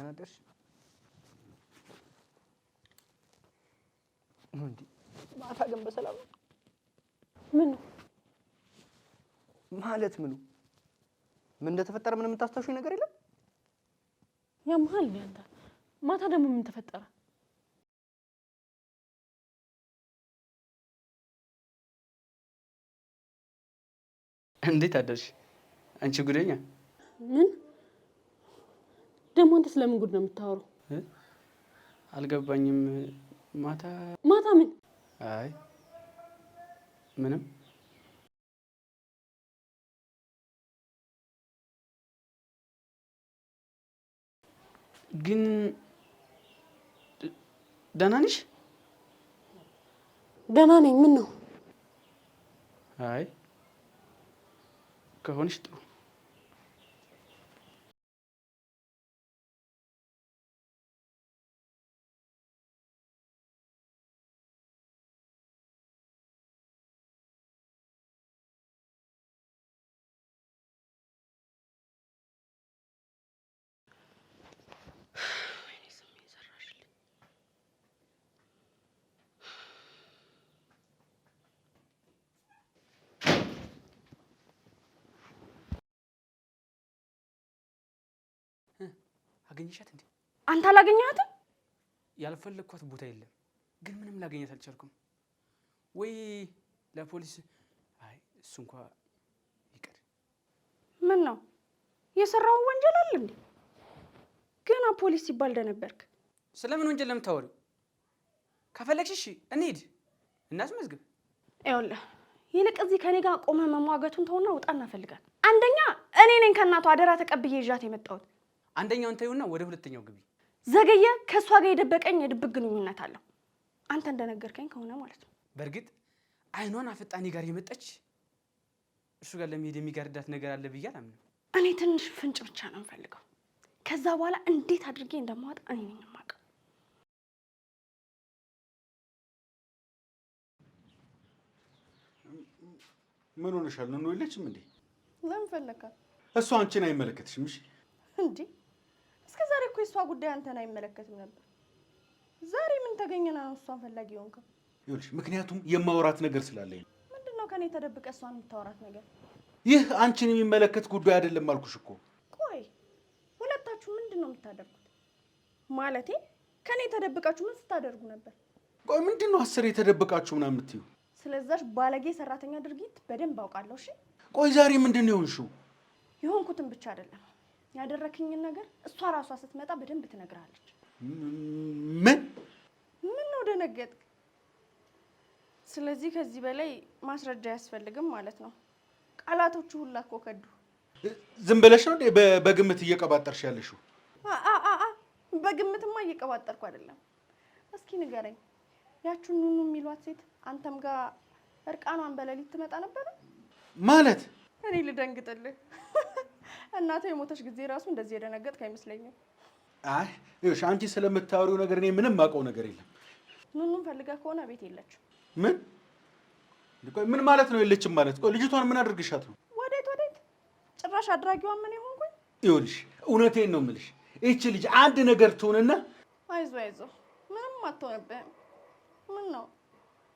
ደህና ደርሽ እንዴ? ማታ ግን በሰላም ነው? ምን ማለት ምኑ? ምን እንደተፈጠረ ምንም የምታስታውሺው ነገር የለም? ያምሃል ነው አንተ። ማታ ደግሞ ምን ተፈጠረ? እንዴት አደርሽ አንቺ ጉደኛ? ምን ደግሞ አንተ ስለምን ጉድ ነው የምታወራው? አልገባኝም። ማታ ምን? አይ ምንም። ግን ደህና ነሽ? ደህና ነኝ። ምን ነው? አይ ከሆንሽ ጥሩ። አገኘሻት እንዴ? አንተ አላገኘሃትም? ያልፈለግኳት ቦታ የለም፣ ግን ምንም ላገኛት አልቻልኩም። ወይ ለፖሊስ። አይ እሱ እንኳን ይቀር። ምን ነው የሰራው ወንጀል አለ እንዴ? ገና ፖሊስ ሲባል ደነበርክ። ስለምን ወንጀል ለምታወሪው? ከፈለግሽ እሺ እንሂድ እናስመዝግብ። ይኸውልህ ይልቅ እዚህ ከኔ ጋር ቆመህ መሟገቱን ተውና ውጣ እናፈልጋት። አንደኛ እኔ ነኝ ከእናቷ አደራ ተቀብዬ ይዣት የመጣሁት። አንደኛውን ተይውና ወደ ሁለተኛው ግቢ። ዘገየ ከሷ ጋር የደበቀኝ የድብቅ ግንኙነት አለው። አንተ እንደነገርከኝ ከሆነ ማለት ነው። በእርግጥ አይኗን አፈጣኒ ጋር የመጣች እሱ ጋር ለመሄድ የሚጋርዳት ነገር አለ ብዬ አላምንም። እኔ ትንሽ ፍንጭ ብቻ ነው የምፈልገው። ከዛ በኋላ እንዴት አድርጌ እንደማወጣ እኔ ነኝ የማውቀው። ምን ሆነሻል? ነው የለችም እንዴ? ለምን ፈለካት? እሷ አንቺን አይመለከትሽም። እሺ እንዴ እስከ ዛሬ እኮ የሷ ጉዳይ አንተን አይመለከትም ነበር። ዛሬ ምን ተገኘና ነው እሷን ፈላጊ ሆንከው? ይኸውልሽ ምክንያቱም የማወራት ነገር ስላለኝ ነው። ምንድነው ከኔ ተደብቀ እሷን የምታወራት ነገር? ይህ አንቺን የሚመለከት ጉዳይ አይደለም አልኩሽ እኮ። ቆይ ሁለታችሁ ምንድነው የምታደርጉት? ማለቴ ከኔ ተደብቃችሁ ምን ስታደርጉ ነበር? ቆይ ምንድነው አስር የተደብቃችሁ ምናምን የምትይው? ስለዛሽ ባለጌ ሰራተኛ ድርጊት በደንብ አውቃለሁ። እሺ ቆይ ዛሬ ምንድነው የሆንሽው? የሆንኩትን ብቻ አይደለም ያደረክኝን ነገር እሷ ራሷ ስትመጣ በደንብ ትነግራለች። ምን ነው ደነገጥክ? ስለዚህ ከዚህ በላይ ማስረጃ አያስፈልግም ማለት ነው። ቃላቶቹ ሁላ እኮ ከዱ። ዝም ብለሽ ነው በግምት እየቀባጠርሽ ያለሽው? በግምትማ እየቀባጠርኩ አይደለም። እስኪ ንገረኝ፣ ያቺን ኑኑ የሚሏት ሴት አንተም ጋር እርቃኗን በሌሊት ትመጣ ነበር ማለት? እኔ ልደንግጥልህ? እናቴ የሞተች ጊዜ ራሱ እንደዚህ የደነገጥክ አይመስለኝም። አይ ይኸውልሽ አንቺ ስለምታወሪው ነገር እኔ ምንም ማውቀው ነገር የለም። ኑኑን ፈልገህ ከሆነ ቤት የለችም። ምን ማለት ነው የለችም ማለት? ቆይ ልጅቷን ምን አድርግሻት ነው? ወዴት ጭራሽ አድራጊዋን ምን ይሆንኩኝ? ይኸውልሽ እውነቴን ነው የምልሽ፣ ይህች ልጅ አንድ ነገር ትሆንና አይዞህ ምንም አትሆንብህም። ምን ነው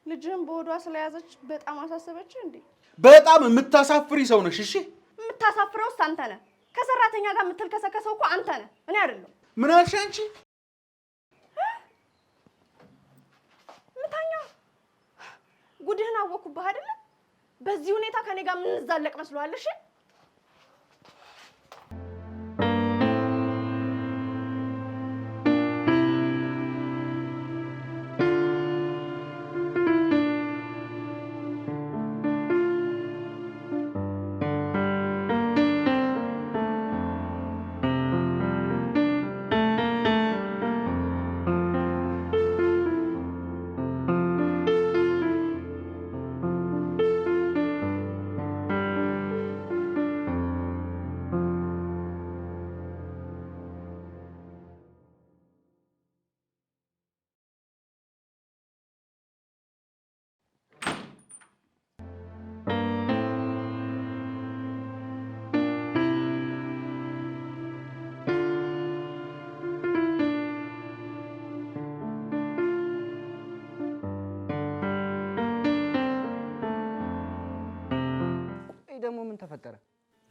ልጅህን በሆዷ ስለያዘች በጣም አሳሰበች እንዴ? በጣም የምታሳፍሪ ሰው ነሽ። እሺ የምታሳፍረውስ አንተ ነህ። ከሰራተኛ ጋር የምትልከሰከሰው እኮ አንተ ነህ፣ እኔ አይደለም። ምን አልሽ አንቺ? ምታኛ ጉድህን አወኩብህ አይደለ? በዚህ ሁኔታ ከኔ ጋር የምንዛለቅ መስሎሃል? እሺ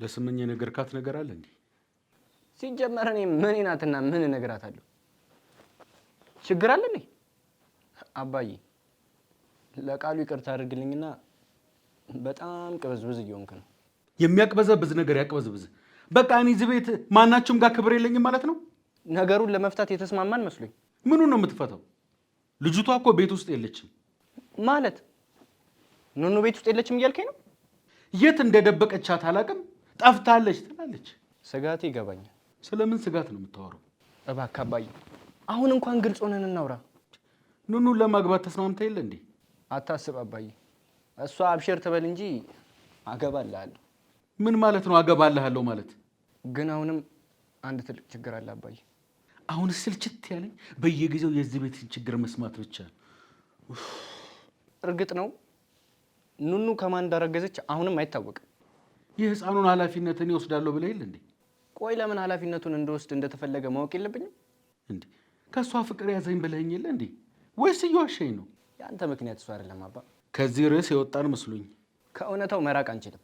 ለስመኝ የነገርካት ነገር አለ እንዴ? ሲጀመር እኔ ምን ናትና ምን እነግራታለሁ? ችግር አለ እንዴ? አባዬ ለቃሉ ይቅርታ አድርግልኝና በጣም ቅብዝብዝ እየሆንክ ነው። የሚያቅበዘብዝ ነገር ያቅበዝብዝ። በቃ እኔ እዚህ ቤት ማናችሁም ጋር ክብር የለኝም ማለት ነው? ነገሩን ለመፍታት የተስማማን መስሎኝ። ምኑን ነው የምትፈታው? ልጅቷ እኮ ቤት ውስጥ የለችም። ማለት ኑኑ ቤት ውስጥ የለችም እያልከኝ ነው? የት እንደደበቀቻት አላውቅም። ጠፍታለች ትላለች። ስጋት ይገባኛል። ስለምን ስጋት ነው የምታወራው? እባክህ አባዬ አሁን እንኳን ግልጽ ሆነን እናውራ። ኑኑን ለማግባት ተስማምታ የለ እንዴ? አታስብ አባዬ፣ እሷ አብሽር ትበል እንጂ አገባልሃለሁ። ምን ማለት ነው አገባልሃለሁ ማለት? ግን አሁንም አንድ ትልቅ ችግር አለ አባዬ። አሁን ስልችት ያለኝ በየጊዜው የዚህ ቤትን ችግር መስማት ብቻ ነው። እርግጥ ነው ኑኑ ከማን እንዳረገዘች አሁንም አይታወቅም። የህፃኑን ኃላፊነት እኔ ወስዳለሁ ብለህ የለ እንዴ? ቆይ ለምን ኃላፊነቱን እንደወስድ እንደተፈለገ ማወቅ የለብኝም እንዴ? ከእሷ ፍቅር ያዘኝ ብለኸኝ የለ እንዴ? ወይስ እየዋሸኝ ነው? የአንተ ምክንያት እሷ አይደለም አባ። ከዚህ ርዕስ የወጣን መስሎኝ። ከእውነታው መራቅ አንችልም።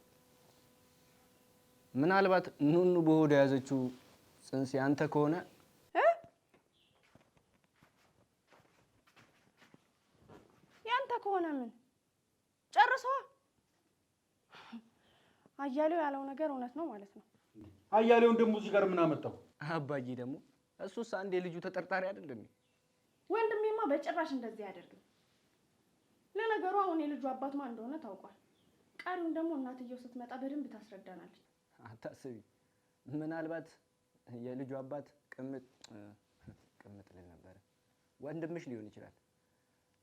ምናልባት ኑኑ በሆዷ የያዘችው ጽንስ ያንተ ከሆነ ያንተ ከሆነ ምን ጨርሷ። አያሌው ያለው ነገር እውነት ነው ማለት ነው። አያሌውን ደግሞ እዚህ ጋር ምን አመጣው? አባዬ ደግሞ እሱስ አንድ የልጁ ተጠርጣሪ አይደለም? ወንድሜማ በጭራሽ እንደዚህ አያደርግም። ለነገሩ አሁን የልጁ አባት ማን እንደሆነ ታውቋል። ቀሪውን ደግሞ እናትየው ስትመጣ በደንብ ታስረዳናለች። አታስቢ። ምናልባት የልጁ አባት ቅምጥ ልል ነበረ፣ ወንድምሽ ሊሆን ይችላል።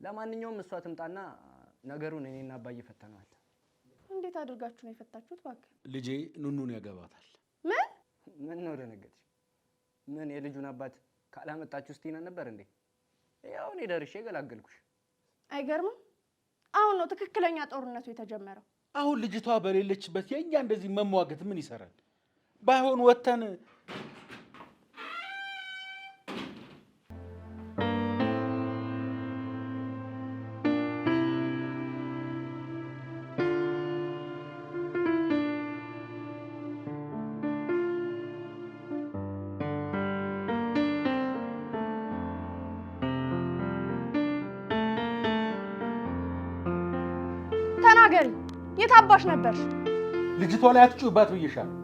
ለማንኛውም እሷ ትምጣና ነገሩን እኔና አባዬ ፈተነዋል። እንዴት አድርጋችሁ ነው የፈታችሁት? እባክህ ልጄ ኑኑን ያገባታል። ምን ነው ደነገጥሽ? ምን የልጁን አባት ካላመጣችሁ ስቲና ነበር እንዴ? ያው እኔ ደርሼ ገላገልኩሽ። አይገርምም? አሁን ነው ትክክለኛ ጦርነቱ የተጀመረው። አሁን ልጅቷ በሌለችበት የኛ እንደዚህ መሟገት ምን ይሰራል? ባይሆን ወተን ተናገሪ። የታባሽ ነበር? ልጅቷ ላይ አትጩህባት ብዬሻለሁ።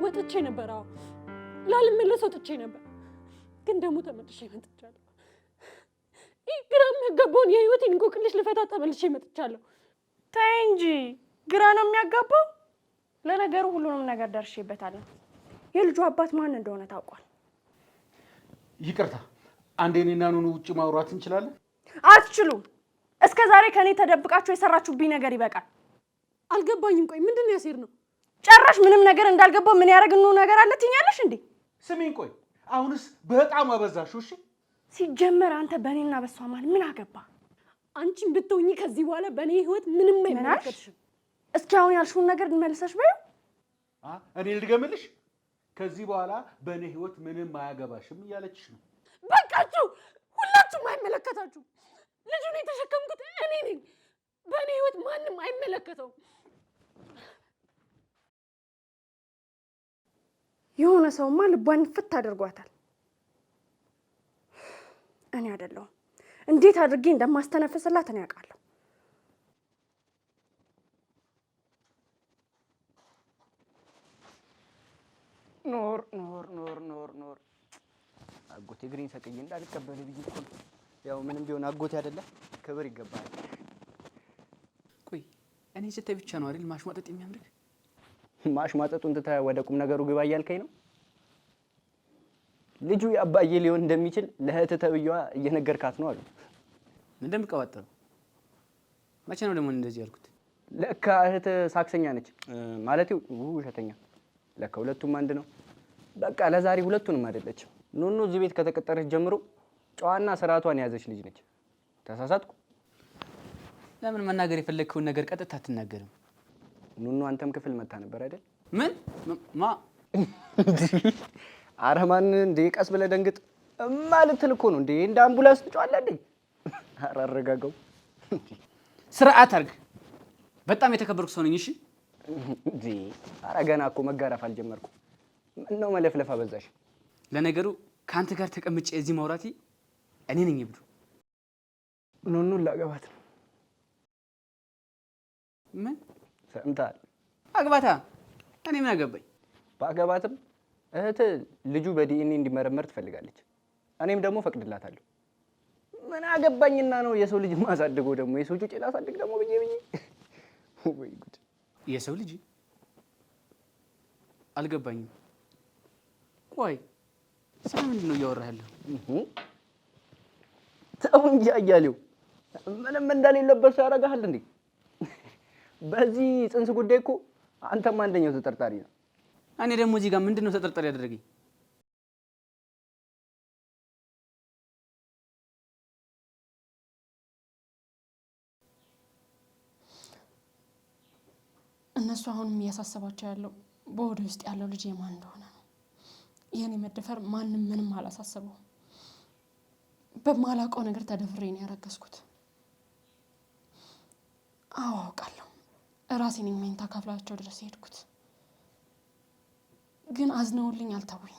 ወጥቼ ነበር። አዎ ላልመለስ ወጥቼ ነበር፣ ግን ደግሞ ተመልሼ መጥቻለሁ። ይህ ግራ የሚያጋባውን የህይወቴን እንቆቅልሽ ልፈታ ተመልሼ መጥቻለሁ። ተይ እንጂ ግራ ነው የሚያጋባው። ለነገሩ ሁሉንም ነገር ደርሼበታለሁ። የልጁ አባት ማን እንደሆነ ታውቋል። ይቅርታ፣ አንዴ እኔና ኑኑ ውጭ ማውራት እንችላለን? አትችሉም። እስከ ዛሬ ከኔ ተደብቃችሁ የሰራችሁብኝ ነገር ይበቃል። አልገባኝም። ቆይ ምንድን ነው ያሴር ነው? ጨራሽ ምንም ነገር እንዳልገባው ምን ያደርግኑ ነገር አለ ትኛለሽ እንዴ? ስሚኝ፣ ቆይ አሁንስ በጣም አበዛሽው። እሺ ሲጀመር አንተ በእኔና በሷ ማለት ምን አገባ? አንቺን ብትሆኚ ከዚህ በኋላ በእኔ ህይወት ምንም አይመለከትሽም። እስኪ አሁን ያልሽውን ነገር መልሰሽ በይው። እኔ ልድገምልሽ? ከዚህ በኋላ በእኔ ህይወት ምንም አያገባሽም እያለችሽ ነው። በቃችሁ፣ ሁላችሁም አይመለከታችሁም። ልጁን የተሸከምኩት እኔ ነኝ። በእኔ ህይወት ማንም አይመለከተውም። የሆነ ሰውማ ልቧን ፍት አድርጓታል። እኔ አይደለሁም። እንዴት አድርጌ እንደማስተነፍስላት እኔ አውቃለሁ። ኖር ኖር ኖር ኖር ኖር አጎቴ ግሪን ሰቅዬ እንዳልቀበል ብዬ እኮ ነው። ያው ምንም ቢሆን አጎቴ አይደለ፣ ክብር ይገባል። ቆይ እኔ ስታይ ብቻ ነው አይደል ማሽሟጠጥ የሚያምርህ? ማሽሟጠጡን ትተህ ወደ ቁም ነገሩ ግባ እያልከኝ ነው? ልጁ የአባዬ ሊሆን እንደሚችል ለእህትህ ተብዬዋ እየነገርካት ነው አሉ። እንደምቀባጠረው መቼ ነው ደግሞ እንደዚህ ያልኩት? ለካ እህትህ ሳክሰኛ ነች ማለት ውሸተኛ። ለካ ሁለቱም አንድ ነው። በቃ ለዛሬ ሁለቱንም አይደለችም። ኑኑ እዚህ ቤት ከተቀጠረች ጀምሮ ጨዋና ስርዓቷን የያዘች ልጅ ነች። ተሳሳትኩ? ለምን መናገር የፈለግከውን ነገር ቀጥታ አትናገርም? ኑኑ አንተም ክፍል መታ ነበር አይደል? ምን ማ አረማን እንዴ? ቀስ ብለህ ደንግጥ ማለት እኮ ነው እንዴ? እንደ አምቡላንስ ትጫዋለህ እንዴ? ኧረ አረጋጋው። ስርዓት አድርግ። በጣም የተከበርኩ ሰው ነኝ። እሺ እንዴ ኧረ ገና እኮ መጋረፍ አልጀመርኩም። ምነው መለፍለፍ አበዛሽ? ለነገሩ ከአንተ ጋር ተቀምጬ እዚህ ማውራቴ እኔ ነኝ እብዱ። ኑኑን ላገባት ነው። ምን ሰምተሃል? አግባታ? እኔ ምን አገባኝ? ባገባትም እህት ልጁ በዲኤንኤ እንዲመረመር ትፈልጋለች። እኔም ደግሞ ፈቅድላታለሁ። ምን አገባኝና ነው የሰው ልጅ ማሳድገው ደግሞ የሰው ጩጬ ላሳድግ ደግሞ ብዬ ወይ ጉድ! የሰው ልጅ አልገባኝም። ቆይ ስለምንድን ነው እያወራህ ያለው? ተው እንጂ አያሌው፣ ምንም እንደሌለበት ሰው ያደርግሃል እንዴ? በዚህ ጽንስ ጉዳይ እኮ አንተም አንደኛው ተጠርጣሪ ነው። እኔ ደግሞ እዚህ ጋር ምንድን ነው ተጠርጣሪ ያደረገኝ? እነሱ አሁንም እያሳሰባቸው ያለው በሆዴ ውስጥ ያለው ልጅ የማን እንደሆነ ነው። የኔ መደፈር ማንም ምንም አላሳሰበው። በማላውቀው ነገር ተደፍሬ ነው ያረገዝኩት። አዎ አውቃለሁ። ራሴ ነኝ መኝታ ካፍላቸው ድረስ ሄድኩት። ግን አዝነውልኝ አልተውኝ።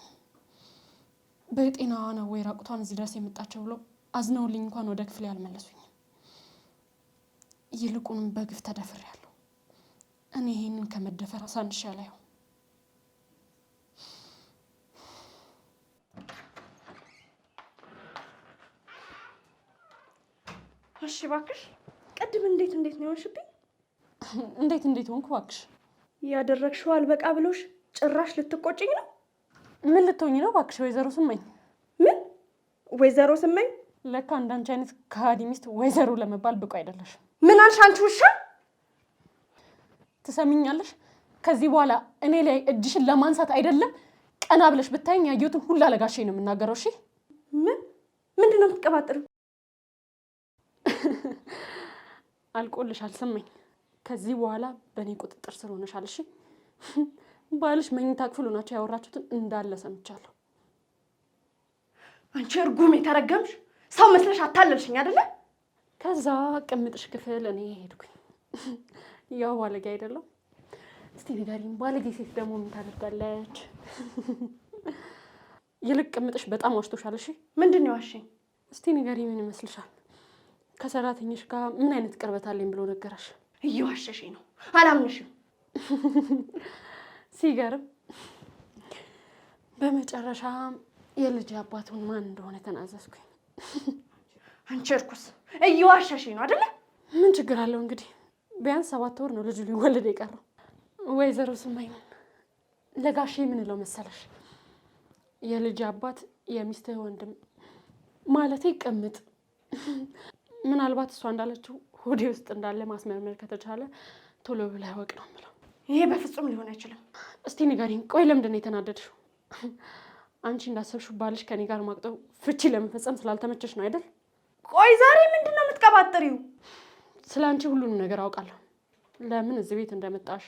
በጤናዋ ነው ወይ ራቁቷን እዚህ ድረስ የመጣቸው ብሎ አዝነውልኝ እንኳን ወደ ክፍሌ አልመለሱኝ። ይልቁንም በግፍ ተደፍሬያለሁ። እኔ ይሄንን ከመደፈር አሳንሼ አላየው። እሺ እባክሽ፣ ቅድም እንዴት ነው የሆንሽብኝ? እንዴት ሆንኩ እባክሽ? ያደረግሽው አልበቃ ብሎሽ ጭራሽ ልትቆጭኝ ነው? ምን ልትሆኝ ነው እባክሽ? ወይዘሮ ስመኝ። ምን ወይዘሮ ስመኝ? ለካ እንዳንቺ አይነት ከሃዲ ሚስት ወይዘሮ ለመባል ብቁ አይደለሽም። ምን አልሽ አንቺ ውሻ? ትሰሚኛለሽ? ከዚህ በኋላ እኔ ላይ እጅሽን ለማንሳት አይደለም ቀና ብለሽ ብታይኝ ያየሁትን ሁላ ለጋሼ ነው የምናገረው። እሺ? ምንድን ነው የምትቀባጥሪው? አልቆልሻል ስመኝ። ከዚህ በኋላ በእኔ ቁጥጥር ስር ሆነሻል። እሺ? ባልሽ መኝታ ክፍል ሆናችሁ ያወራችሁትን እንዳለ ሰምቻለሁ። አንቺ እርጉም የተረገምሽ ሰው መስለሽ አታለልሽኝ አይደለ? ከዛ ቅምጥሽ ክፍል እኔ ሄድኩኝ። ያው ባለጌ አይደለም። እስቲ ንገሪኝ፣ ባለጌ ሴት ደግሞ ምን ታደርጋለች? ይልቅ ቅምጥሽ በጣም ዋሽቶሻል። እሺ? ምንድን ነው ዋሽኝ? እስቲ ንገሪኝ፣ ምን ይመስልሻል? ከሰራተኞች ጋር ምን አይነት ቅርበት አለኝ ብሎ ነገራሽ? እየዋሸሽኝ ነው፣ አላምንሽም። ሲገርም። በመጨረሻ የልጅ አባቱን ማን እንደሆነ ተናዘዝኩኝ። አንቺ እርኩስ፣ እየዋሸሽኝ ነው አይደለ? ምን ችግር አለው እንግዲህ? ቢያንስ 7 ወር ነው ልጁ ሊወለድ የቀረው። ወይዘሮ ስመኝ፣ ለጋሼ ምን እለው መሰለሽ? የልጅ አባት የሚስትህ ወንድም ማለቴ ቅምጥ። ምናልባት እሷ እንዳለችው ሆዴ ውስጥ እንዳለ ማስመርመር ከተቻለ ቶሎ ብላ ያወቅ ነው የምለው። ይሄ በፍጹም ሊሆን አይችልም። እስቲ ንገሪኝ፣ ቆይ ለምንድን ነው የተናደድሽው? አንቺ እንዳሰብሽው ባልሽ ከኔ ጋር ማቅጠው ፍቺ ለመፈጸም ስላልተመቸሽ ነው አይደል? ቆይ ዛሬ ምንድን ነው የምትቀባጥሪው? ስለ አንቺ ሁሉንም ነገር አውቃለሁ። ለምን እዚህ ቤት እንደመጣሽ፣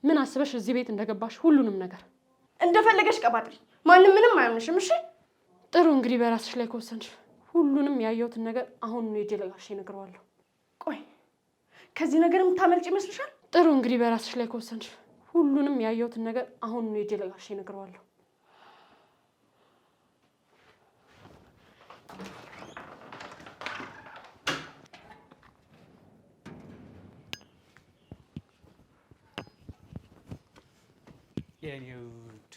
ምን አስበሽ እዚህ ቤት እንደገባሽ፣ ሁሉንም ነገር። እንደፈለገሽ ቀባጥሪ፣ ማንም ምንም አያምንሽም። እሺ? ጥሩ፣ እንግዲህ በራስሽ ላይ ከወሰንሽ ሁሉንም ያየሁትን ነገር አሁን ነው የጄ ለጋሼ እነግረዋለሁ። ቆይ ከዚህ ነገር የምታመልጭ ይመስልሻል? ጥሩ፣ እንግዲህ በራስሽ ላይ ከወሰንሽ ሁሉንም ያየሁትን ነገር አሁን ነው የጄ ለጋሼ እነግረዋለሁ። የኒውድ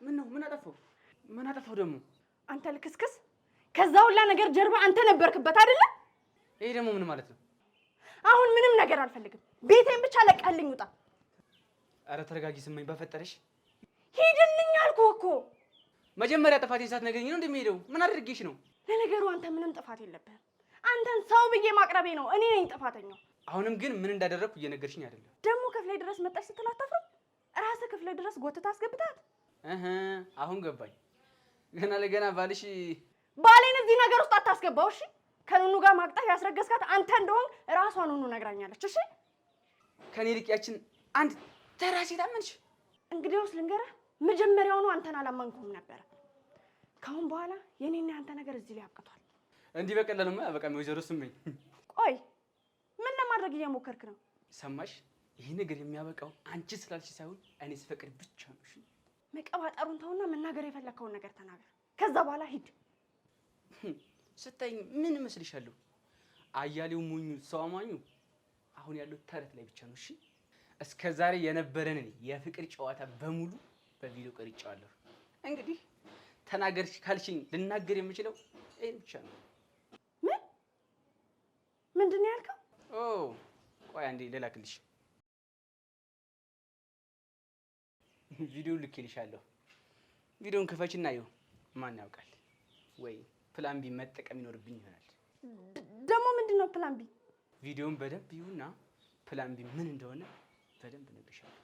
ምን ነው? ምን አጠፋው ደግሞ? አንተ ልክስክስ፣ ከዛ ሁላ ነገር ጀርባ አንተ ነበርክበት አይደለ? ይሄ ደግሞ ምን ማለት ነው? አሁን ምንም ነገር አልፈልግም። ቤቴን ብቻ ለቀልኝ፣ ውጣ። አረ ተረጋጊ ስመኝ፣ በፈጠረሽ ሂድልኝ አልኩህ እኮ። መጀመሪያ ጥፋቴን ሳትነግሪኝ ነው እንደሚሄደው? ምን አድርጌሽ ነው? ለነገሩ አንተ ምንም ጥፋት የለብህም። አንተን ሰው ብዬ ማቅረቤ ነው እኔ ነኝ ጥፋተኛው። አሁንም ግን ምን እንዳደረግኩ እየነገርሽኝ አይደለም። ደግሞ ክፍሌ ድረስ መጣሽ ስትል አታፍርም? ራስህ ክፍሌ ድረስ ጎትታ አስገብታት። አሁን ገባኝ። ገና ለገና ባሌን እዚህ ነገር ውስጥ አታስገባው። እሺ? ከኑኑ ጋር ማቅጠፍ ያስረገዝካት አንተ እንደሆን ራሷ ኑኑ ነግራኛለች። እሺ? ከኔ ልቅ ያችን አንድ ተራ ሴት አመንሽ? እንግዲያውስ ልንገርህ፣ መጀመሪያውኑ አንተን አላመንኩም ነበር። ካሁን በኋላ የኔና ያንተ ነገር እዚህ ላይ አብቅቷል። እንዲህ በቀላሉማ አያበቃም ወይዘሮ ስመኝ። ቆይ ምን ለማድረግ እየሞከርክ ነው? ሰማሽ? ይህ ነገር የሚያበቃው አንቺ ስላልሽ ሳይሆን እኔ ስፈቅድ ብቻ ነው። እሺ መቀባጠሩን ተውና መናገር የፈለከውን ነገር ተናገር። ከዛ በኋላ ሂድ። ስታይ ምን እመስልሻለሁ? አያሌው ሞኙ ሰው አማኙ አሁን ያለው ተረት ላይ ብቻ ነው። እሺ እስከ ዛሬ የነበረንን የፍቅር ጨዋታ በሙሉ በቪዲዮ ቀርጬዋለሁ። እንግዲህ ተናገርሽ ካልሽኝ ልናገር የምችለው ይሄን ብቻ ነው። ምንድን ነው ያልከው? ኦ ቆይ አንዴ ልላክልሽ። ቪዲዮ ልኬልሻለሁ። ቪዲዮን ክፈችና ይኸው። ማን ያውቃል ወይ ፕላን ቢ መጠቀም ይኖርብኝ ይሆናል። ደግሞ ምንድን ነው ፕላን ቢ? ቪዲዮን በደንብ ይሁና ፕላን ቢ ምን እንደሆነ በደንብ እነግርሻለሁ።